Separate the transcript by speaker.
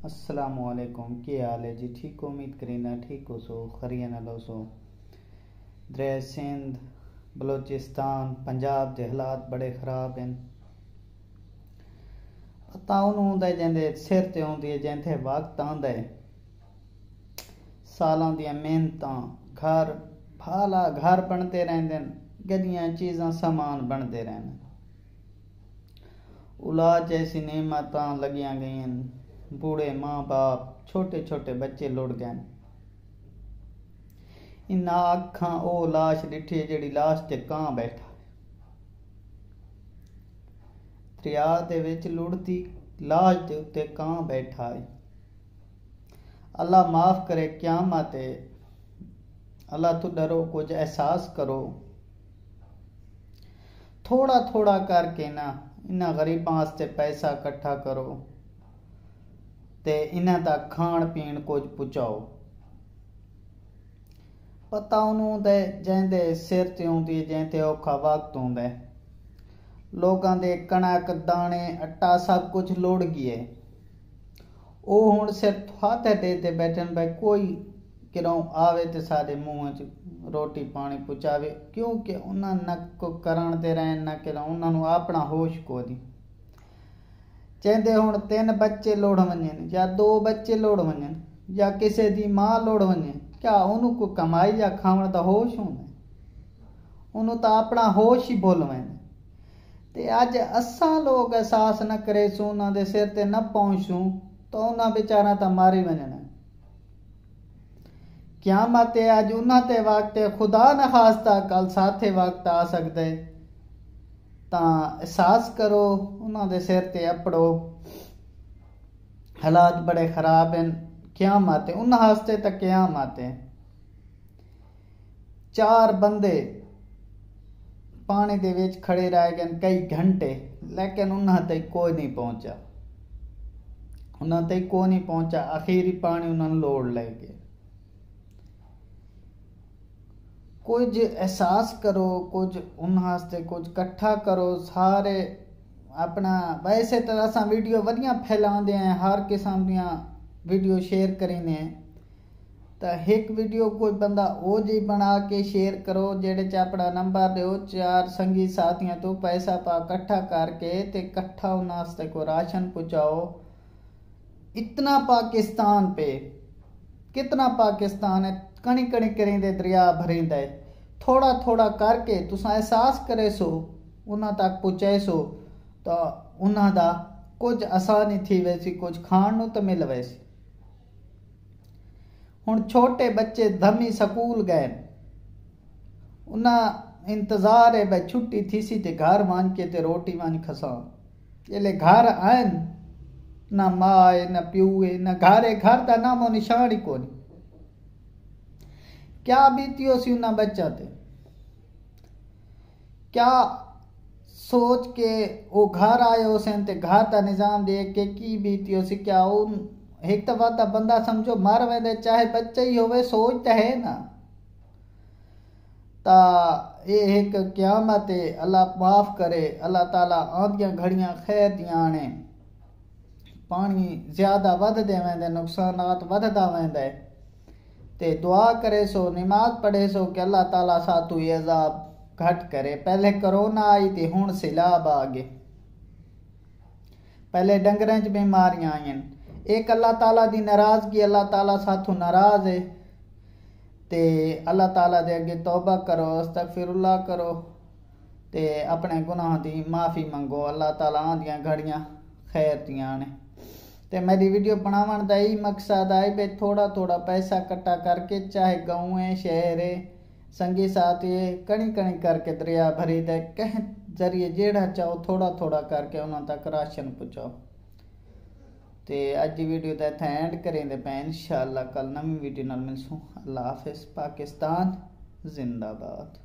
Speaker 1: अस्सलामुअलैकुम, क्या हाल है जी? ठीक हो? उम्मीद करीना ठीक हो सो खरिया न लो सो। दरिया सिंध, बलोचिस्तान, पंजाब के हालात बड़े खराब हैं। पता उन्होंने जैसे सिर ते आउंदी है, जैसे वक्त आंदा है, सालों दी मेहनत घर भाला घर बनते रहते, गड्डियां चीज़ां सामान बनते रहने, औलाद जैसी नेमत लगियां गई, बूढ़े माँ बाप, छोटे छोटे बच्चे लुट गए। इन्ना अखां ओ लाश डिठी जिहड़ी लाश ते कां बैठा दरिया दे विच लुढ़दी लाश दे उत्ते कां बैठा है। अल्लाह माफ़ करे क़यामत है। अल्लाह तो डरो, कुछ एहसास करो। थोड़ा थोड़ा करके ना इन्हां गरीबां वास्ते पैसा इकट्ठा करो ते इन्हां तक खाण पीण कुछ पहुँचाओ। पता उन्होंने दे जैंदे सिर ते आउंदी जैंते औखा वक्त आउंदा है, लोगां दे कणक दाने आटा सब कुछ लुढ़ गए। वो हुण सिर्फ हत्थ देते बैठन भाई कोई किरों आवे ते साडे मूँह च रोटी पानी पहुँचावे, क्योंकि उन्हां न को करण दे रहन न किरों उन्हां नूं अपना होश कोनी। चेंदे हुण 3 बच्चे लोड़ वञन या 2 बच्चे लोड़ वञन या किसी दी मां लोड़ वञे, क्या उन्हों को कमाई या खावण दा होश होंदा? उन्हों तो अपना होश ही भुल वैन। ते अज असां लोग एहसास न करे सूं, उन्हां दे सिर ते न पहुंचूं तो उन्हां बेचारा तो मारी वञना। क़यामत है अज उन्हां ते वक्त है, खुदा न खास्ता कल साथे वक्त आ सकदा है। तां एहसास करो, उन्हां दे सिर ते अपड़ो। हालात बड़े खराब हैं। क़यामत है उन्हां वास्ते, तो क़यामत है। 4 बंदे पानी दे विच खड़े रह गए कई घंटे, लेकिन उन्हां तक कोई नहीं पहुंचा। उन्हां तक कोई नहीं पहुंचा। आखिरी पानी उन्होंने लोड़ ले गए। कुछ एहसास करो, कुछ उन्हां वास्ते कुछ इकट्ठा करो सारे अपना। वैसे तो असां वीडियो वधिया फैलाते हैं, हर किस्म दियां वीडियो शेयर करीने, तो एक वीडियो कोई बंदा वो जी बना के शेयर करो जेड़े च अपना नंबर दो, 4 संगी साथियों तो पैसा पा इकट्ठा करके ते इकट्ठा उन्हां वास्ते को राशन पहुँचाओ। इतना पाकिस्तान पे कितना पाकिस्तान है, कणी कणी करेंदे दरिया भरेंदा है। थोड़ा थोड़ा करके तुसां एहसास करे सो, उन्हां तक पहुँचाए सो, तो उन्हां दा कुछ आसानी थी वैसी, कुछ खाण नूं तो मिल वैसी। हुण छोटे बच्चे धमी स्कूल गए, उन्हां इंतजार है भाई छुट्टी थीसी ते घर वञ के ते रोटी वञ खसा। जेल्ले घर आइन ना मां है ना प्यू है ना घर दा नामो निशान ही कोनी। क्या बीतियो सी उन्हां बच्चा ते, क्या सोच के वो घर आए उसन ते घर का निज़ाम देख के की बीतियो सी। क्या उन एक तो वादा बंदा समझो मर वेंदे, चाहे बच्चा ही होवे, सोच तो है ना। ता ये एक क़यामत है। अल्लाह माफ़ करे। अल्लाह ताला आंदियां घड़ियां खैर दियां आने। पानी ज़्यादा वधदे वेंदे, नुकसानात वधदा वेंदा है, ते दुआ करे सो, नमाज पढ़े सो कि अल्लाह ताला सातू ये अज़ाब घट करे। पहले करोना आई ते हुण सैलाब आ गए, पहले डंगरां च बीमारियां आईयां। एक अल्लाह ताला दी नाराज़गी, अल्लाह ताला साथों नाराज़ है, ते अल्लाह ताला दे अगे तौबा करो, अस्तगफिरुल्लाह करो ते अपने गुनाह दी माफ़ी मंगो। अल्लाह ताला आंदियां घड़ियां खैर दियां ने। ते मेरी वीडियो बनावन दा यही मकसद है भाई थोड़ा थोड़ा पैसा इकट्ठा करके, चाहे गाँव है शहर है संगी साथी है, कणी कणी करके दरिया भरी दे कह जरिए जेड़ा चाहो थोड़ा थोड़ा करके उन्होंने तक राशन पहुँचाओ। ते अज की वीडियो का इत्थे एंड करेंदे पे, इंशाअल्लाह कल नवी वीडियो नाल मिलसूं। अल्लाह हाफिज़। पाकिस्तान जिंदाबाद।